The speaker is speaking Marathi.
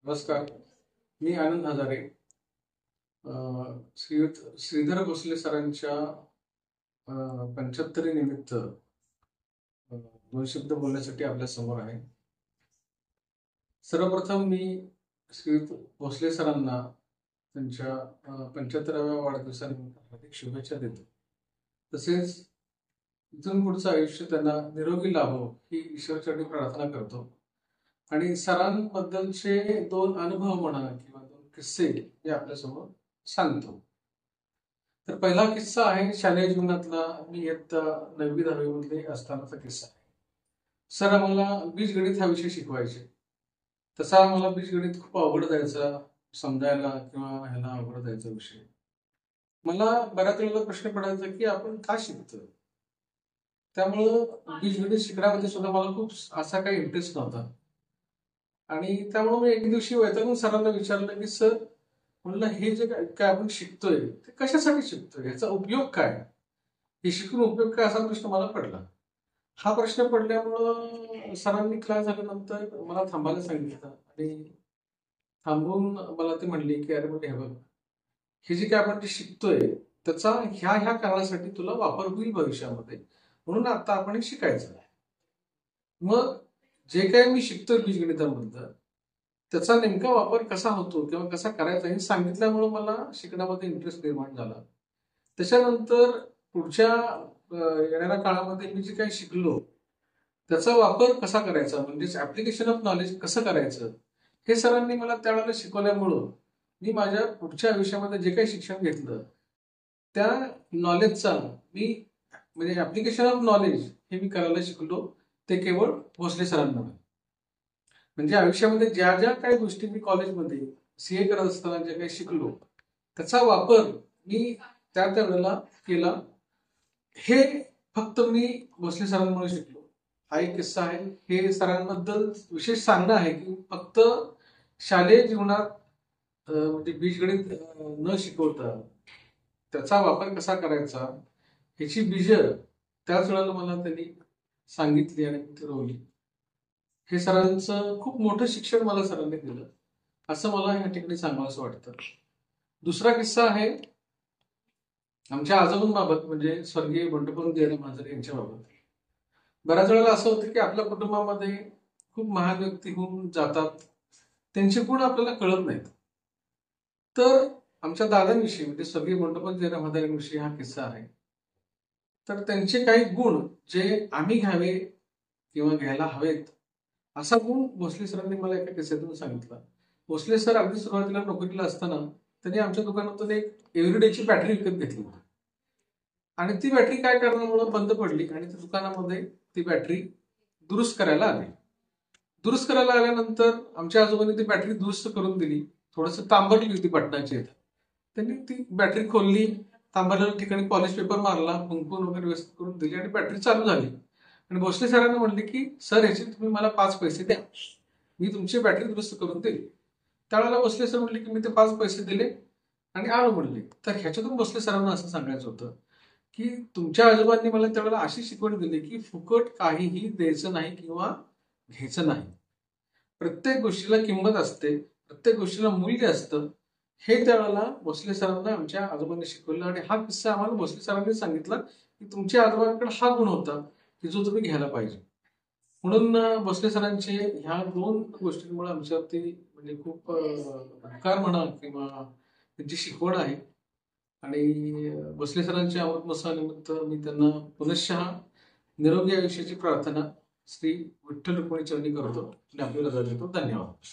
नमस्कार. मी आनंद हजारे. श्रीयुत श्रीधर भोसले सरांच्या 75 निमित्त दोन शब्द बोलण्यासाठी आपल्या समोर आहे. सर्वप्रथम मी श्रीयुत भोसले सरांना त्यांच्या 75व्या वाढदिवसानिमित्त हार्दिक शुभेच्छा देतो. तसेच इथून पुढचं आयुष्य त्यांना निरोगी लाभो ही ईश्वरचरणी प्रार्थना करतो. आणि सरांबद्दलचे दोन अनुभव म्हणा किंवा दोन किस्से हे आपल्यासमोर सांगतो. तर पहिला किस्सा आहे शालेय जीवनातला. मी इयत्ता 9वी-10वी मध्ये असतानाचा किस्सा आहे. सर आम्हाला बीजगणित हा विषय शिकवायचे. तसा आम्हाला बीजगणित खूप अवघड जायचा, समजायला किंवा ह्याला अवघड जायचा विषय. मला बऱ्याच वेळेला प्रश्न पडायचा की आपण का शिकतो. त्यामुळं बीजगणित शिकण्यामध्ये सुद्धा मला खूप असा काही इंटरेस्ट नव्हता. आणि त्यामुळे मी एक दिवशी वैतागून सरांना विचारलं की सर, म्हणलं हे जे काय आपण शिकतोय ते कशासाठी शिकतोय, याचा उपयोग काय, हे शिकून उपयोग काय, असा प्रश्न मला पडला. हा प्रश्न पडल्यामुळं सरांनी क्लास झाल्यानंतर मला थांबायला सांगितलं आणि थांबून मला ते म्हणले की अरे म्हणजे हे बघ, हे जे काय आपण जे शिकतोय त्याचा ह्या ह्या कारणासाठी तुला वापर होईल भविष्यामध्ये, म्हणून आता आपण हे शिकायचं आहे. मग जे काही मी शिकतोय बीजगणितामधलं त्याचा नेमका वापर कसा होतो किंवा कसा करायचा हे सांगितल्यामुळे मला शिकण्यामध्ये इंटरेस्ट निर्माण झाला. त्याच्यानंतर पुढच्या येणाऱ्या काळामध्ये मी जे काही शिकलो त्याचा वापर कसा करायचा, म्हणजेच ऍप्लिकेशन ऑफ नॉलेज कसं करायचं, हे सरांनी मला त्यावेळेला शिकवल्यामुळं मी माझ्या पुढच्या आयुष्यामध्ये जे काही शिक्षण घेतलं त्या नॉलेजचा मी म्हणजे ऍप्लिकेशन ऑफ नॉलेज हे मी करायला शिकलो. ते केवळ भोसले सरांमुळे. म्हणजे आयुष्यामध्ये ज्या ज्या काही गोष्टी मी कॉलेजमध्ये सीए करत असताना जे काही शिकलो त्याचा वापर मी त्या वेळेला केला. हे फक्त मी भोसले सरांमुळे शिकलो. हा एक किस्सा आहे. हे सरांबद्दल विशेष सांगणं आहे की फक्त शालेय जीवनात म्हणजे बीजगणित न शिकवता त्याचा वापर कसा करायचा ह्याची बीज त्याच वेळेला मला त्यांनी सांगितली आणि फिरवली. हे सरांचं खूप मोठं शिक्षण मला सरांनी दिलं असं मला या ठिकाणी सांगावंसं वाटतं. दुसरा किस्सा आहे आमच्या आजोबांबाबत, म्हणजे स्वर्गीय बंडोपंत जयराम हजारे यांच्याबाबत. बऱ्याच वेळेला असं होतं की आपल्या कुटुंबामध्ये खूप महान व्यक्ती होऊन जातात, त्यांचे गुण आपल्याला कळत नाहीत. तर आमच्या दादांविषयी म्हणजे स्वर्गीय बंडोपंत जयराम हजारेंविषयी हा किस्सा आहे. तर त्यांचे काही गुण जे आम्ही घ्यावे किंवा घ्यायला हवेत असा गुण भोसले सरांनी मला एका किस्स्यातून सांगितला. भोसले सर अगदी सुरुवातीला नोकरीला असताना त्यांनी आमच्या दुकानातून एक एव्हरीडेची बॅटरी विकत घेतली होती आणि ती बॅटरी काय कारणामुळे बंद पडली आणि त्या दुकानामध्ये ती बॅटरी दुरुस्त करायला आली. दुरुस्त करायला आल्यानंतर आमच्या आजोबांनी ती बॅटरी दुरुस्त करून दिली. थोडंसं तांबरली होती बटनाची. त्यांनी ती बॅटरी खोलली, तांबरलेल्या ठिकाणी पॉलिश पेपर मारला, कुंकून वगैरे व्यवस्थित करून दिली आणि बॅटरी चालू झाली. आणि भोसले सरांना म्हणले की सर ह्याचे तुम्ही मला 5 पैसे द्या, मी तुमची बॅटरी दुरुस्त करून दिली. त्यावेळेला भोसले सर म्हणले की मी ते 5 पैसे दिले आणि आणू म्हणले. तर ह्याच्यातून भोसले सरांना असं सांगायचं होतं की तुमच्या आजोबांनी मला त्यावेळेला अशी शिकवण दिली की फुकट काहीही द्यायचं नाही किंवा घ्यायचं नाही. प्रत्येक गोष्टीला किंमत असते, प्रत्येक गोष्टीला मूल्य असतं. हे त्यावेळेला भोसले सरांना आमच्या आजोबांनी शिकवलं आणि हा किस्सा आम्हाला भोसले सरांनी सांगितला की तुमच्या आजोबांकडे हा गुण होता की जो तुम्ही घ्यायला पाहिजे. म्हणून भोसले सरांचे ह्या 2 गोष्टींमुळे आमच्यावरती म्हणजे खूप उपकार म्हणा किंवा त्यांची शिकवण आहे. आणि भोसले सरांच्या अमृत महोत्सवानिमित्त मी त्यांना पुनश्च निरोगी आयुष्याची प्रार्थना श्री विठ्ठल रुक्मिणी चरणी करतो आणि आपल्याला रजा देतो. धन्यवाद.